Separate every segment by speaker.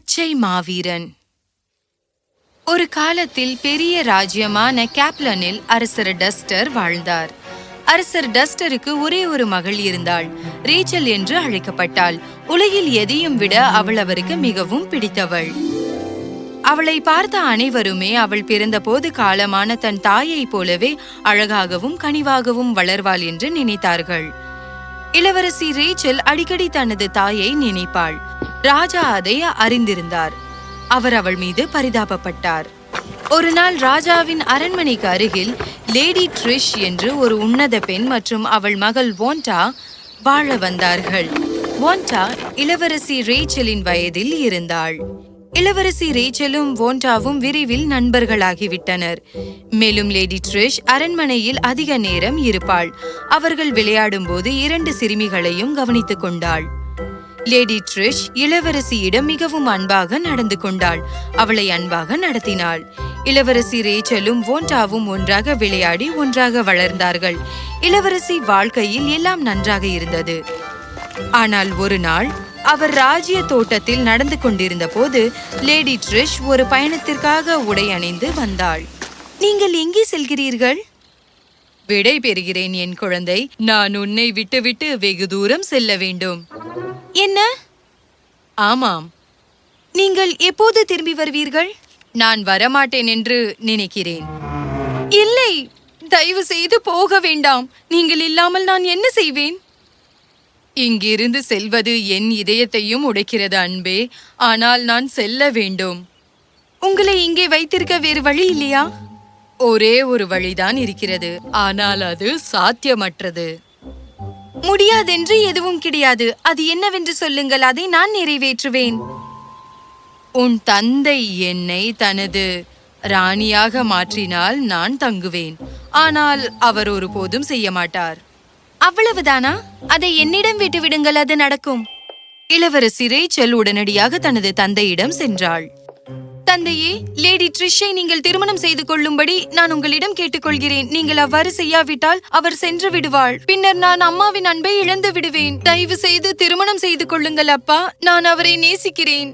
Speaker 1: பச்சை மாவீரன். ஒரு காலத்தில் பெரிய ராஜ்யமான கேப்லனில் அரசர் டஸ்டர் வாழ்ந்தார். அரசர் டஸ்டருக்கு ஒரே ஒரு மகள் இருந்தாள். ரேச்சல் என்று அழைக்கப்பட்டாள். உலகில் எதையும் விட அவள் அவருக்கு மிகவும் பிடித்தவள். அவளை பார்த்த அனைவருமே அவள் பிறந்த போது காலமான தன் தாயைப் போலவே அழகாகவும் கனிவாகவும் வளர்வாள் என்று நினைத்தார்கள். இளவரசி ரேச்சல் அடிக்கடி தனது தாயை நினைப்பாள். ராஜா அதை அறிந்திருந்தார். அவர் அவள் மீது பரிதாபப்பட்டார். ஒரு நாள் ராஜாவின் அரண்மனைக்கு அருகில் லேடி ட்ரிஷ் என்று ஒரு உன்னத பெண் மற்றும் அவள் மகள் வோண்டா வாழ வந்தார்கள். வோண்டா இளவரசி ரேச்சலின் வயதில் இருந்தாள். இளவரசி ரேச்சலும் வோண்டாவும் விரைவில் நண்பர்களாகிவிட்டனர். மேலும் லேடி ட்ரிஷ் அரண்மனையில் அதிக நேரம் இருப்பாள். அவர்கள் விளையாடும் போது 2 சிறுமிகளையும் கவனித்துக் கொண்டாள். லேடி ட்ரிஷ் இளவரசியிடம் மிகவும் அன்பாக நடந்து கொண்டாள். அவளை அன்பாக நடத்தினாள். இளவரசி ரேச்சலும் வோண்டாவும் ஒன்றாக விளையாடி ஒன்றாக வளர்ந்தார்கள். இளவரசி வாழ்க்கையில் எல்லாம் நன்றாக இருந்தது. ஆனால் ஒரு நாள் அவர் ராஜ்ய தோட்டத்தில் நடந்து கொண்டிருந்த போது லேடி ட்ரிஷ் ஒரு பயணத்திற்காக உடை அணிந்து வந்தாள். நீங்கள் எங்கே செல்கிறீர்கள்? விடை பெறுகிறேன் என் குழந்தை. நான் உன்னை விட்டுவிட்டு வெகு தூரம் செல்ல வேண்டும். என்ன? ஆமாம். நீங்கள் எப்போது திரும்பி வருவீர்கள்? நான் வரமாட்டேன் என்று நினைக்கிறேன். இல்லை, தயவு செய்து போக வேண்டாம். நீங்கள் இல்லாமல் நான் என்ன செய்வேன்? இங்கிருந்து செல்வது என் இதயத்தையும் உடைக்கிறது அன்பே. ஆனால் நான் செல்ல வேண்டும். உங்களை இங்கே வைத்திருக்க வேறு வழி இல்லையா? ஒரே ஒரு வழிதான் இருக்கிறது, ஆனால் அது சாத்தியமற்றது. முடியாதென்று எதுவும் கிடையாது. அது என்னவென்று சொல்லுங்கள், அதை நான் நிறைவேற்றுவேன். உன் தந்தை என்னை தனது ராணியாக மாற்றினால் நான் தங்குவேன். ஆனால் அவர் ஒருபோதும் செய்ய மாட்டார். அவ்வளவுதானா? அதை என்னிடம் விட்டு விடுங்கள், அது நடக்கும். இளவரசி ரேச்சல் உடனடியாக தனது தந்தையிடம் சென்றாள். தந்தையே, லேடி ட்ரிஷை நீங்கள் திருமணம் செய்து கொள்ளும்படி நான் உங்களிடம் கேட்டுக்கொள்கிறேன். நீங்கள் அவ்வாறு செய்யாவிட்டால் அவர் சென்று விடுவாள். பின்னர் நான் அம்மாவின் அன்பை இழந்து விடுவேன். தயவு செய்து திருமணம் செய்து கொள்ளுங்கள் அப்பா. நான் அவரை நேசிக்கிறேன்.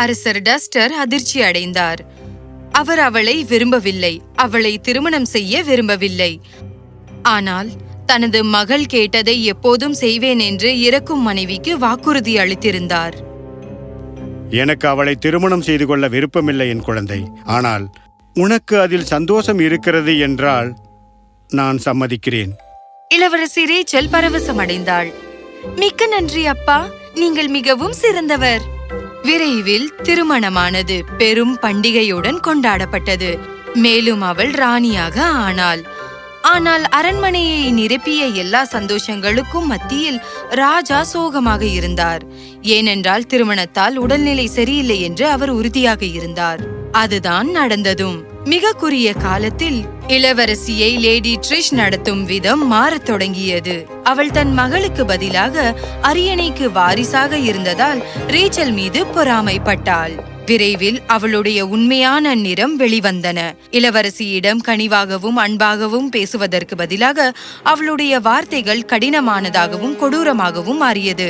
Speaker 1: அரசர் டஸ்டர் அதிர்ச்சி அடைந்தார். அவர் அவளை விரும்பவில்லை. அவளை திருமணம் செய்ய விரும்பவில்லை. ஆனால் தனது மகள் கேட்டதை எப்போதும் செய்வேன் என்று இறக்கும் மனைவிக்கு வாக்குறுதி அளித்திருந்தார்.
Speaker 2: எனக்கு அவளை திருமணம் செய்து கொள்ள விருப்பமில்லை என் குழந்தை. ஆனால் உனக்கு அதில் சந்தோஷம் இருக்கிறது என்றால் நான் சம்மதிக்கிறேன்.
Speaker 1: இளவரசி ரேச்சல் பரவசமடைந்தாள். மிக்க நன்றி அப்பா, நீங்கள் மிகவும் சிறந்தவர். விரைவில் திருமணமானது பெரும் பண்டிகையுடன் கொண்டாடப்பட்டது. மேலும் அவள் ராணியாக ஆனாள். ஆனால் அரண்மனையை நிரப்பிய எல்லா சந்தோஷங்களுக்கும் மத்தியில் ராஜா சோகமாக இருந்தார். ஏனென்றால் திருமணத்தால் உடல்நிலை சரியில்லை என்று அவர் உறுதியாக இருந்தார். அதுதான் நடந்ததும். மிக குறுகிய காலத்தில் இளவரசியை லேடி ட்ரிஷ் நடத்தும் விதம் மாறத் தொடங்கியது. அவள் தன் மகளுக்கு பதிலாக அரியணைக்கு வாரிசாக இருந்ததால் ரேச்சல் மீது பொறாமைப்பட்டாள். விரைவில் அவளுடைய உண்மையான நிறம் வெளிவந்தன. இளவரசியிடம் கனிவாகவும் அன்பாகவும் பேசுவதற்கு பதிலாக அவளுடைய வார்த்தைகள் கடினமானதாகவும் கொடூரமாகவும் மாறியது.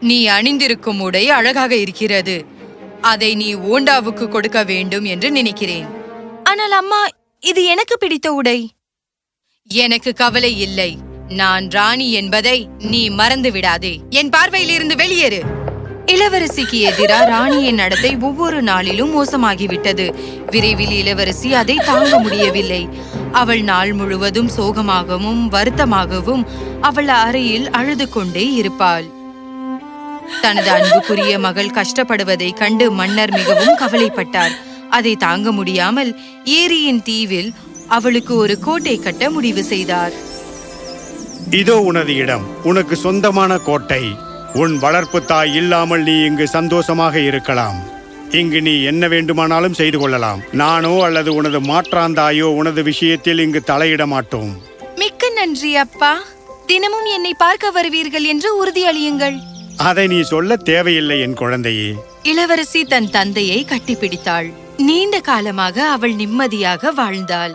Speaker 1: நீ அணிந்திருக்கும் உடை அழகாக இருக்கிறது. அதை நீ ஓண்டாவுக்கு கொடுக்க வேண்டும் என்று நினைக்கிறேன். ஆனால் அம்மா, இது எனக்கு பிடித்த உடை. எனக்கு கவலை இல்லை. நான் ராணி என்பதை நீ மறந்து விடாதே. என் பார்வையிலிருந்து வெளியேறு. இளவரசிக்கு எதிராக ராணியின் நடத்தை ஒவ்வொரு நாளிலும் மோசமாகிவிட்டது. விரைவில் இளவரசி அதை தாங்க முடியவில்லை. அவள் நாள் முழுவதும் சோகமாகவும் வருத்தமாகவும் அவள் அறையில் அழுது கொண்டே இருப்பாள். தனது அன்புக்குரிய மகள் கஷ்டப்படுவதை கண்டு மன்னர் மிகவும் கவலைப்பட்டார். அதை தாங்க முடியாமல் ஏரியின் தீவில் அவளுக்கு ஒரு கோட்டை கட்ட முடிவு செய்தார்.
Speaker 2: இதோ உனது இடம், உனக்கு சொந்தமான கோட்டை. உன் வளர்ப்பு தாய் இல்லாமல் நீ இங்கு சந்தோஷமாக இருக்கலாம். இங்கு நீ என்ன வேண்டுமானாலும் செய்து கொள்ளலாம். நானோ அல்லது உனது மாற்றாந்தாயோ உனது விஷயத்தில் இங்கு தலையிட மாட்டோம்.
Speaker 1: மிக்க நன்றி அப்பா. தினமும் என்னை பார்க்க வருவீர்கள் என்று உறுதியளியுங்கள்.
Speaker 2: அதை நீ சொல்ல தேவையில்லை என் குழந்தையே.
Speaker 1: இளவரசி தன் தந்தையை கட்டிப்பிடித்தாள். நீண்ட காலமாக அவள் நிம்மதியாக வாழ்ந்தாள்.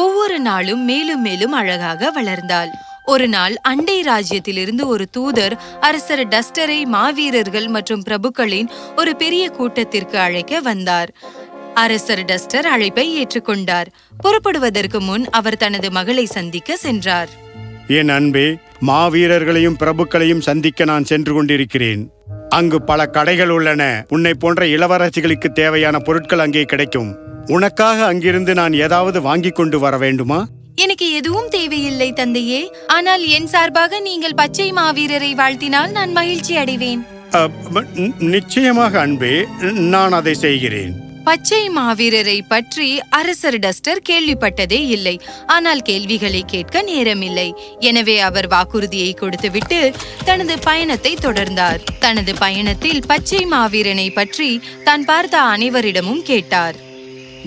Speaker 1: ஒவ்வொரு நாளும் மேலும் மேலும் அழகாக வளர்ந்தாள். ஒரு நாள் அண்டை ராஜ்யத்திலிருந்து ஒரு தூதர் அரசர் டஸ்டரை மாவீரர்கள் மற்றும் பிரபுக்களின் ஒரு பெரிய கூட்டத்திற்கு அழைக்க வந்தார். அரசர் டஸ்டர் அழைப்பை ஏற்றுக்கொண்டார். புறப்படுவதற்கு முன் அவர் தனது மகளை சந்திக்க சென்றார்.
Speaker 2: என் அன்பே, மாவீரர்களையும் பிரபுக்களையும் சந்திக்க நான் சென்று கொண்டிருக்கிறேன். அங்கு பல கடைகள் உள்ளன. உன்னை போன்ற இளவரசிகளுக்கு தேவையான பொருட்கள் அங்கே கிடைக்கும். உனக்காக அங்கிருந்து நான் ஏதாவது வாங்கி கொண்டு வர வேண்டுமா?
Speaker 1: எனக்கு எதுவும் தேவையில்லை தந்தையே. ஆனால் என் சார்பாக நீங்கள் பச்சை மாவீரரை வாழ்த்தினால் நான் மகிழ்ச்சி அடைவேன்.
Speaker 2: நிச்சயமாக அன்பே, நான் அதை செய்கிறேன்.
Speaker 1: பச்சை மாவீரரை பற்றி அரசர் டஸ்டர் கேள்விப்பட்டதே இல்லை. ஆனால் கேள்விகளை கேட்க நேரமில்லை. எனவே அவர் வாக்குறுதியை கொடுத்துவிட்டு தனது பயணத்தை தொடர்ந்தார். தனது பயணத்தில் பச்சை மாவீரனை பற்றி தான் பார்த்த அனைவரிடமும் கேட்டார்.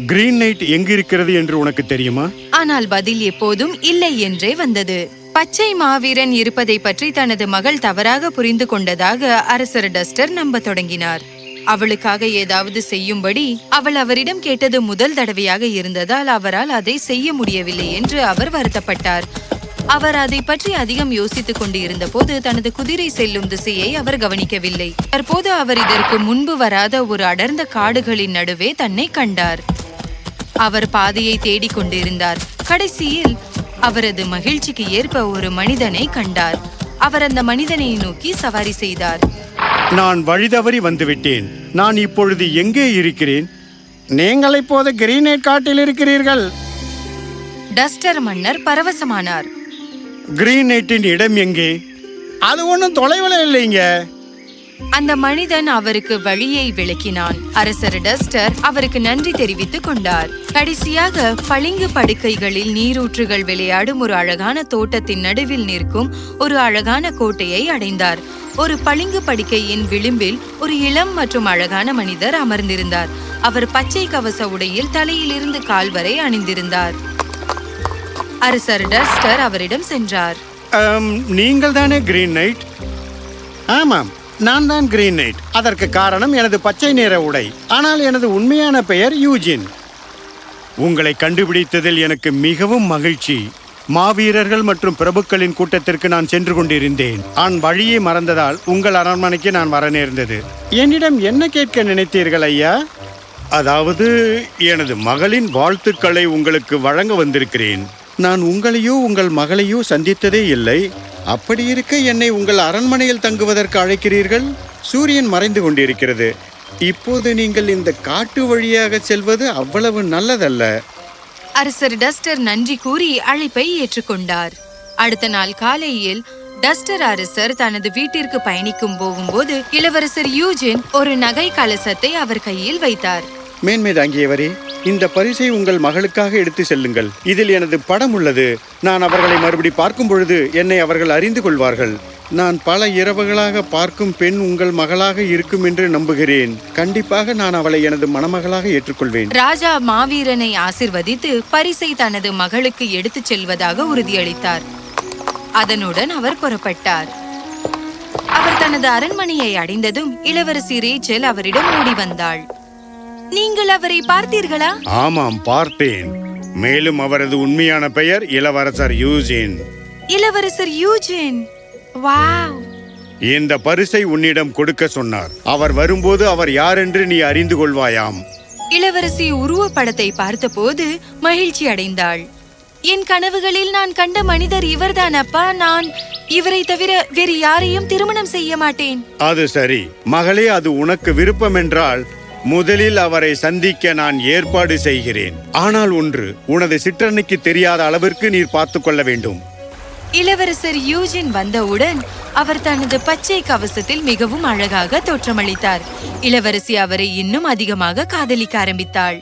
Speaker 2: கிரீன் நைட் எங்கிருக்கிறது என்று உனக்கு தெரியுமா?
Speaker 1: ஆனால் பதில் எப்போதும் இல்லை என்றே வந்தது. பச்சை மாவீரன் இருப்பதை பற்றி தனது மகள் தவறாக புரிந்து கொண்டதாக அரசர் டஸ்டர் நம்ப தொடங்கினார். அவளுக்காக ஏதாவது செய்யும்படி அவள் அவரிடம் கேட்டது முதல் தடவையாக இருந்ததால் அவரால் அதை செய்ய முடியவில்லை என்று அவர் வருத்தப்பட்டார். அவர் அதை பற்றி அதிகம் யோசித்துக் கொண்டு இருந்த போது தனது குதிரை செல்லும் திசையை அவர் கவனிக்கவில்லை. தற்போது அவர் இதற்கு முன்பு வராத ஒரு அடர்ந்த காடுகளின் நடுவே தன்னை கண்டார். அவர் பாதையை தேடிக் கொண்டிருந்தார். கடைசியில் அவரது மகிழ்ச்சிக்கு ஏற்ப ஒரு மனிதனை கண்டார். அவர் அந்த மனிதனை நோக்கி சவாரி செய்தார்.
Speaker 2: நான் வழிதவறி வந்துவிட்டேன். நான் இப்பொழுது எங்கே இருக்கிறேன்? நீங்கள் இப்போது கிரீன் நைட் காட்டில் இருக்கிறீர்கள்.
Speaker 1: டஸ்டர் மன்னர் பரவசமானார்.
Speaker 2: கிரீன் நைட்டின் இடம் எங்கே? அது ஒன்றும் தொலைவில் இல்லைங்க.
Speaker 1: அந்த மனிதன் அவருக்கு வழியை விளக்கினான். அரசர் டஸ்டர் அவருக்கு நன்றி தெரிவித்துக் கொண்டார். கடைசியாக பளிங்கு படுக்கைகளில் நீரூற்றுகள் விளையாடும் ஒரு அழகான தோட்டத்தின் நடுவில் நிற்கும் ஒரு அழகான கோட்டையை அடைந்தார். ஒரு பளிங்கு படுக்கையின் விளிம்பில் ஒரு இளம் மற்றும் அழகான மனிதர் அமர்ந்திருந்தார். அவர் பச்சை கவச உடையில் தலையிலிருந்து கால் வரை அணிந்திருந்தார். அரசர் டஸ்டர் அவரிடம் சென்றார்.
Speaker 2: நீங்கள் தானே கிரீன் நைட்? ஆமாம், நான் தான் கிரீன் நைட். அதற்கு காரணம் எனது பச்சை நிற உடை. ஆனால் எனது உண்மையான பெயர் யூஜின். உங்களை கண்டுபிடித்ததில் எனக்கு மிகவும் மகிழ்ச்சி. மாவீரர்கள் மற்றும் பிரபுக்களின் கூட்டத்திற்கு நான் சென்று கொண்டிருந்தேன். நான் வழியை மறந்ததால் உங்கள் அரண்மனைக்கு நான் வர நேர்ந்தது. என்னிடம் என்ன கேட்க நினைத்தீர்கள் ஐயா? அதாவது எனது மகளின் வாழ்த்துக்களை உங்களுக்கு வழங்க வந்திருக்கிறேன். நான் உங்களையோ உங்கள் மகளையோ சந்தித்ததே இல்லை. அப்படி இருக்க என்னை உங்கள் அரண்மனையில் தங்குவதற்கு அழைக்கிறீர்கள்? சூரியன் மறைந்து கொண்டிருக்கிறது. இப்போது நீங்கள் இந்த காட்டு வழியாக செல்வது அவ்வளவு நல்லதல்ல.
Speaker 1: அரசர் டஸ்டர் நன்றி கூறி அழைப்பை ஏற்றுக்கொண்டார். அடுத்த நாள் காலையில் டஸ்டர் அரசர் தனது வீட்டிற்கு பயணிக்கும் போகும்போது இளவரசர் யூஜின் ஒரு நகை கலசத்தை அவர் கையில் வைத்தார்.
Speaker 2: மேன்மை தாங்கியவரே, இந்த பரிசை உங்கள் மகளுக்காக எடுத்து செல்லுங்கள். இதில் எனது படம் உள்ளது. நான் அவர்களை மறுபடி பார்க்கும் பொழுது என்னை அவர்கள் அறிந்து கொள்வார்கள். நான் பல இரவுகளாக பார்க்கும் பெண் உங்கள் மகளாக இருக்கும் என்று நம்புகிறேன். கண்டிப்பாக நான் அவளை எனது மணமகளாக ஏற்றுக்கொள்வேன்.
Speaker 1: ராஜா மாவீரனை ஆசிர்வதித்து பரிசை தனது மகளுக்கு எடுத்துச் செல்வதாக உறுதியளித்தார். அதனுடன் அவர் புறப்பட்டார். அவர் தனது அரண்மனையை அடைந்ததும் இளவரசி ரேச்சல் அவரிடம் ஓடி வந்தாள். நீங்கள் அவரை பார்த்தீர்களா?
Speaker 2: ஆமாம், பார்த்தேன். மேலும் அவரது உண்மையான பெயர் இளவரசர் யூஜின்.
Speaker 1: இளவரசர் யூஜின், வாவ்!
Speaker 2: இந்த பரிசை உன்னிடம் கொடுக்க சொன்னார். அவர் வரும்போது அவர் யார் என்று நீ அறிந்து கொள்வாயாம்.
Speaker 1: இளவரசி உருவப்படத்தை பார்த்தபோது மகிழ்ச்சி அடைந்தாள். என் கனவுகளில் நான் கண்ட மனிதர் இவர்தான் அப்பா. நான் இவரை தவிர வேறு யாரையும் திருமணம் செய்ய மாட்டேன்.
Speaker 2: அது சரி மகளே, அது உனக்கு விருப்பம் என்றால் முதலில் அவரை சந்திக்க நான் ஏற்பாடு செய்கிறேன். ஆனால் ஒன்று, உனது சிற்றன்னைக்கு தெரியாத அளவிற்கு நீர் பார்த்து கொள்ள வேண்டும்.
Speaker 1: இளவரசர் யூஜின் வந்தவுடன் அவர் தனது பச்சை கவசத்தில் மிகவும் அழகாக தோற்றமளித்தார். இளவரசி அவரை இன்னும் அதிகமாக காதலிக்க ஆரம்பித்தாள்.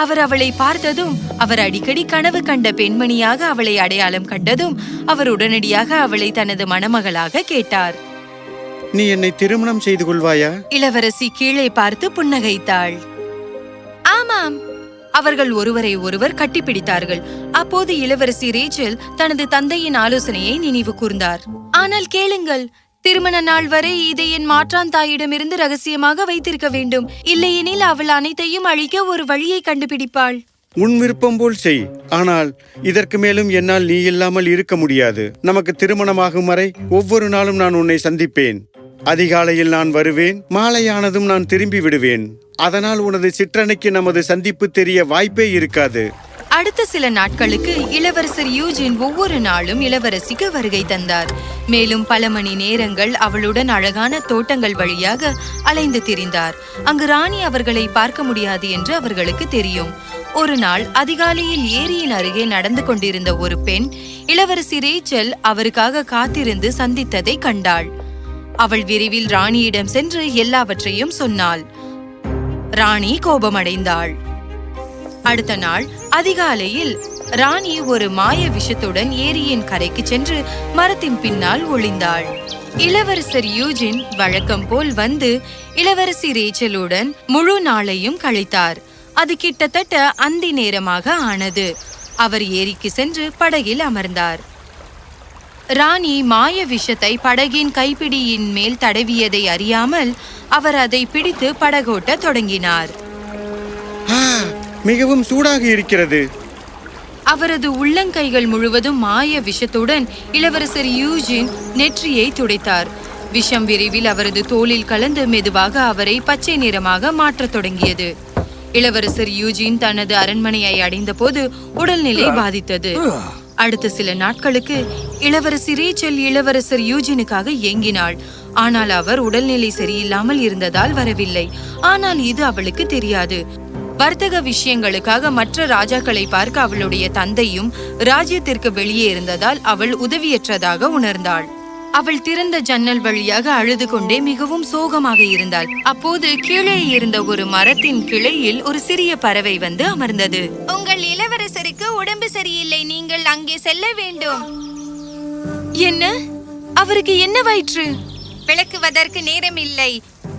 Speaker 1: அவர் அவளை பார்த்ததும், அவர் அடிக்கடி கனவு கண்ட பெண்மணியாக அவளை அடையாளம் கண்டதும் அவர் உடனடியாக அவளை தனது மணமகளாக கேட்டார்.
Speaker 2: நீ என்னை திருமணம் செய்து கொள்வாயா?
Speaker 1: இளவரசி கீழே பார்த்து புன்னகைத்தாள். ஆமாம். அவர்கள் ஒருவரை ஒருவர் கட்டிப்பிடித்தார்கள். அப்போது இளவரசி ரேச்சல் தனது தந்தையின் ஆலோசனையை நினைவு கூர்ந்தார். ஆனால் கேளுங்கள், திருமண நாள் வரை இதை என் மாற்றான் தாயிடமிருந்து ரகசியமாக வைத்திருக்க வேண்டும். இல்லையெனில் அவள் அனைத்தையும் அழிக்க ஒரு வழியை கண்டுபிடிப்பாள்.
Speaker 2: உன் விருப்பம் போல் செய். ஆனால் இதற்கு மேலும் என்னால் நீ இல்லாமல் இருக்க முடியாது. நமக்கு திருமணமாகும் வரை ஒவ்வொரு நாளும் நான் உன்னை சந்திப்பேன். அதிகாலையில் நான் வருவேன், மாலையானதும் நான் திரும்பி விடுவேன். அதனால் உனது சிற்றனைக்கு நமது சந்திப்பு தெரிய வாய்ப்பே இருக்காது.
Speaker 1: அடுத்த சில நாட்களுக்கு இளவரசர் யூஜின் ஒவ்வொரு நாளும் இளவரசிக்கு வருகை தந்தார். மேலும் பல மணி நேரங்கள் அவளுடன் அழகான தோட்டங்கள் வழியாக அலைந்து திரிந்தார். அங்கு ராணி அவர்களை பார்க்க முடியாது என்று அவர்களுக்கு தெரியும். ஒரு நாள் அதிகாலையில் ஏரியின் அருகே நடந்து கொண்டிருந்த ஒரு பெண் இளவரசி ரேச்சல் அவருக்காக காத்திருந்து சந்தித்ததை கண்டாள். அவள் விரைவில் ராணியிடம் சென்று எல்லாவற்றையும் சொன்னாள். ராணி கோபமடைந்தாள். அடுத்த நாள் அதிகாலையில் ராணி ஒரு மாய விஷத்துடன் ஏரியின் கரைக்கு சென்று மரத்தின் பின்னால் ஒளிந்தாள். இளவரசர் யூஜின் வழக்கம் போல் வந்து இளவரசி ரேச்சலுடன் முழு நாளையும் கழித்தார். அது கிட்டத்தட்ட அந்தி நேரமாக ஆனது. அவர் ஏரிக்கு சென்று படகில் அமர்ந்தார். ராணி மாய விஷத்தை படகின் கைப்பிடியின் மேல் தடவியதை அறியாமல் அவர் அதை பிடித்து படகோட்ட தொடங்கினார்.
Speaker 2: மிகவும் சூடாக இருக்கிறது.
Speaker 1: அவரது உள்ளங்கைகள் முழுவதும் மாய விஷத்துடன் இளவரசர் யூஜின் நெற்றியை துடைத்தார். விஷம் விரைவில் அவரது தோலில் கலந்து மெதுவாக அவரை பச்சை நிறமாக மாற்றத் தொடங்கியது. இளவரசர் யூஜின் தனது அரண்மனையை அடைந்த போது உடல்நிலை பாதித்தது. அடுத்த சில நாட்களுக்கு இளவரசி ரேச்சல் இளவரசர் யூஜினுக்காக ஏங்கினாள். ஆனால் அவர் உடல்நிலை சரியில்லாமல் இருந்ததால் வரவில்லை. ஆனால் இது அவளுக்கு தெரியாது. வர்த்தக விஷயங்களுக்காக மற்ற ராஜாக்களை பார்க்க அவளுடைய தந்தையும் ராஜ்யத்திற்கு வெளியே இருந்ததால் அவள் உதவியற்றதாக உணர்ந்தாள். அவள் திறந்த ஜன்னல் வழியாக அழுது கொண்டே மிகவும் சோகமாக இருந்தாள். அப்போது கீழே இருந்த ஒரு மரத்தின் கிளையில் ஒரு சிறிய பறவை வந்து அமர்ந்தது. உங்கள் இளவரசருக்கு உடம்பு சரியில்லை, நீங்கள் அங்கே செல்ல வேண்டும். என்ன? அவருக்கு என்னவாயிற்று? விளக்குவதற்கு நேரம் இல்லை.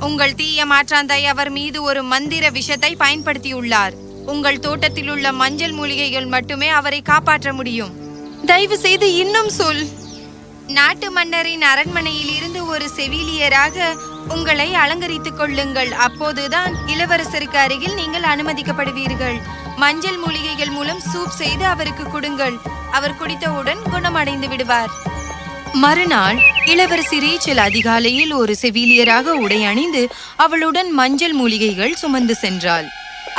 Speaker 1: உங்கள் தீய மாற்றாந்தாய் அவர் மீது ஒரு மந்திர விஷத்தை பயன்படுத்தியுள்ளார். உங்கள் தோட்டத்தில் உள்ள மஞ்சள் மூலிகைகள் மட்டுமே அவரை காப்பாற்ற முடியும். தயவு செய்து இன்னும் சொல். நாட்டு மன்னரின் அரண்மனையில் இருந்து ஒரு செவிலியராக உங்களை அலங்கரித்துக் கொள்ளுங்கள். அப்போதுதான் இளவரசருக்கு அருகில் நீங்கள் அனுமதிக்கப்படுவீர்கள். மஞ்சள் மூலிகைகள் மூலம் சூப் செய்து அவருக்கு கொடுங்கள். அவர் குடித்தவுடன் குணமடைந்து விடுவார். மறுநாள் இளவரசி ரேச்சல் அதிகாலையில் ஒரு செவிலியராக உடை அணிந்து அவளுடன் மஞ்சள் மூலிகைகள் சுமந்து சென்றாள்.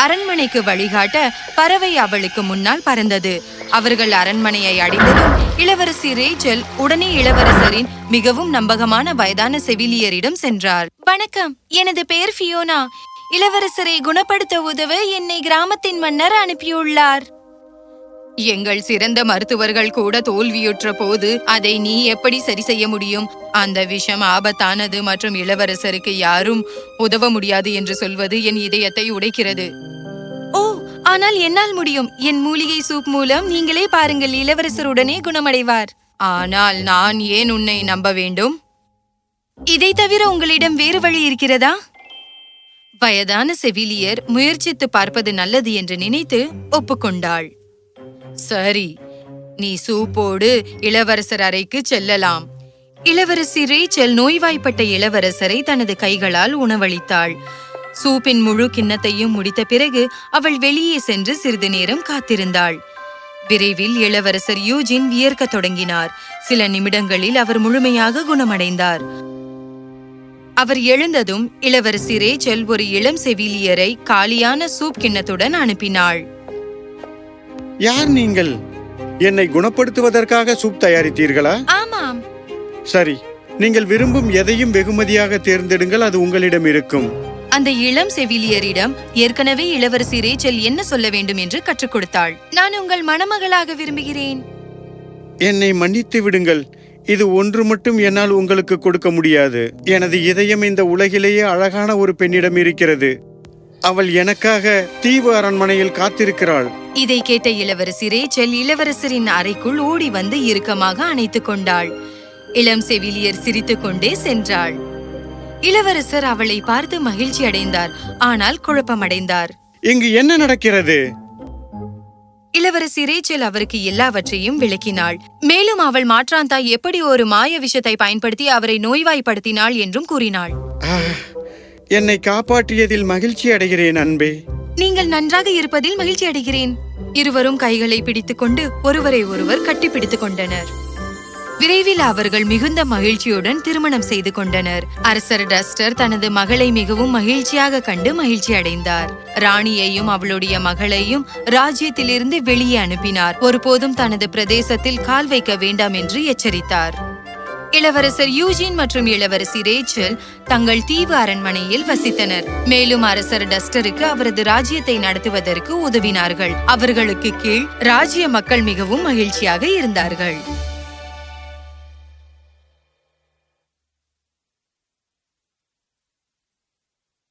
Speaker 1: அரண்மனைக்கு வழிகாட்ட பறவை அவளுக்கு முன்னால் பறந்தது. அவர்கள் அரண்மனையை அடைந்ததும் இளவரசி ரேச்சல் உடனே இளவரசரின் மிகவும் நம்பகமான வயதான செவிலியரிடம் சென்றார். வணக்கம், எனது பெயர் ஃபியோனா. இளவரசரை குணப்படுத்த உதவ என்னை கிராமத்தின் மன்னர் அனுப்பியுள்ளார். எங்கள் சிறந்த மருத்துவர்கள் கூட தோல்வியுற்ற போது அதை நீ எப்படி சரி செய்ய முடியும்? அந்த விஷம் ஆபத்தானது மற்றும் இளவரசருக்கு யாரும் உதவ முடியாது என்று சொல்வது என் இதயத்தை உடைக்கிறது. ஓ, ஆனால் என்னால் முடியும். என் மூலிகை சூப் மூலம் நீங்களே பாருங்கள், இளவரசர் உடனே குணமடைவார். ஆனால் நான் ஏன் உன்னை நம்ப வேண்டும்? இதை தவிர உங்களிடம் வேறு வழி இருக்கிறதா? வயதான செவிலியர் முயற்சித்து பார்ப்பது நல்லது என்று நினைத்து ஒப்புக்கொண்டாள். சரி, நீ சூப்போடு இளவரசர் அறைக்கு செல்லலாம். இளவரசி ரேச்சல் நோய்வாய்ப்பட்ட இளவரசரை தனது கைகளால் உணவளித்தாள். சூப்பின் முழு கிண்ணத்தையும் முடித்த பிறகு அவள் வெளியே சென்று சிறிது நேரம் காத்திருந்தாள். விரைவில் இளவரசர் யூஜின் வியர்க்க தொடங்கினார். சில நிமிடங்களில் அவர் முழுமையாக குணமடைந்தார். அவர் எழுந்ததும் இளவரசி ரேச்சல் ஒரு இளம் செவிலியரை காலியான சூப் கிண்ணத்துடன் அனுப்பினாள்.
Speaker 2: யார் நீங்கள்? என்னை குணப்படுத்துவதற்காக சூப் தயாரித்தீர்களா?
Speaker 1: ஆமாம்.
Speaker 2: சரி, நீங்கள் விரும்பும் எதையும் வெகுமதியாக தேர்ந்தெடுங்கள், அது உங்களிடம் இருக்கும்.
Speaker 1: அந்த இளம் செவிலியரிடம் ஏற்கனவே இளவரசி ரேச்சல் என்ன சொல்ல வேண்டும் என்று கற்றுக் கொடுத்தாள். நான் உங்கள் மணமகளாக விரும்புகிறேன்.
Speaker 2: என்னை மன்னித்து விடுங்கள். இது ஒன்று மட்டும் என்னால் உங்களுக்கு கொடுக்க முடியாது. எனது இதயம் இந்த உலகிலேயே அழகான ஒரு பெண்ணிடம் இருக்கிறது. அவள் எனக்காக தீவு அரண்மனையில் காத்திருக்கிறாள்.
Speaker 1: இதை கேட்ட இளவரசி ரேச்சல் இளவரசரின் அறைக்குள் ஓடி வந்து இறுக்கமாக அணைத்துக் கொண்டாள். இளம் செவிலியர் சிரித்துக் கொண்டே சென்றாள். இளவரசர் அவளை பார்த்து மகிழ்ச்சி அடைந்தார். ஆனால் குழப்பமடைந்தார்.
Speaker 2: இங்கு என்ன நடக்கிறது?
Speaker 1: இளவரசி ரேச்சல் அவருக்கு எல்லாவற்றையும் விளக்கினாள். மேலும் அவள் மாற்றாந்தாய் எப்படி ஒரு மாய விஷத்தை பயன்படுத்தி அவரை நோய்வாய்ப்படுத்தினாள் என்றும் கூறினாள்.
Speaker 2: என்னை காப்பாற்றியதில் மகிழ்ச்சி அடைகிறேன் அன்பே.
Speaker 1: நீங்கள் நன்றாக இருப்பதில் மகிழ்ச்சி அடைகிறேன். இருவரும் கைகளை பிடித்துக்கொண்டு ஒருவரை ஒருவர் கட்டிப்பிடித்துக் கொண்டனர். விரைவில் அவர்கள் மிகுந்த மகிழ்ச்சியுடன் திருமணம் செய்து கொண்டனர். அரசர் டஸ்டர் தனது மகளை மிகவும் மகிழ்ச்சியாக கண்டு மகிழ்ச்சி அடைந்தார். ராணியையும் அவளுடைய மகளையும் ராஜ்யத்திலிருந்து வெளியே அனுப்பினார். ஒருபோதும் தனது பிரதேசத்தில் கால் வைக்க வேண்டாம் என்று எச்சரித்தார். இளவரசர் யூஜின் மற்றும் இளவரசி ரேச்சல் தங்கள் தீவு அரண்மனையில் வசித்தனர். மேலும் அரசர் டஸ்டருக்கு அவரது ராஜ்யத்தை நடத்துவதற்கு உதவினார்கள். அவர்களுக்கு கீழ் ராஜ்ய மக்கள் மிகவும் மகிழ்ச்சியாக இருந்தார்கள்.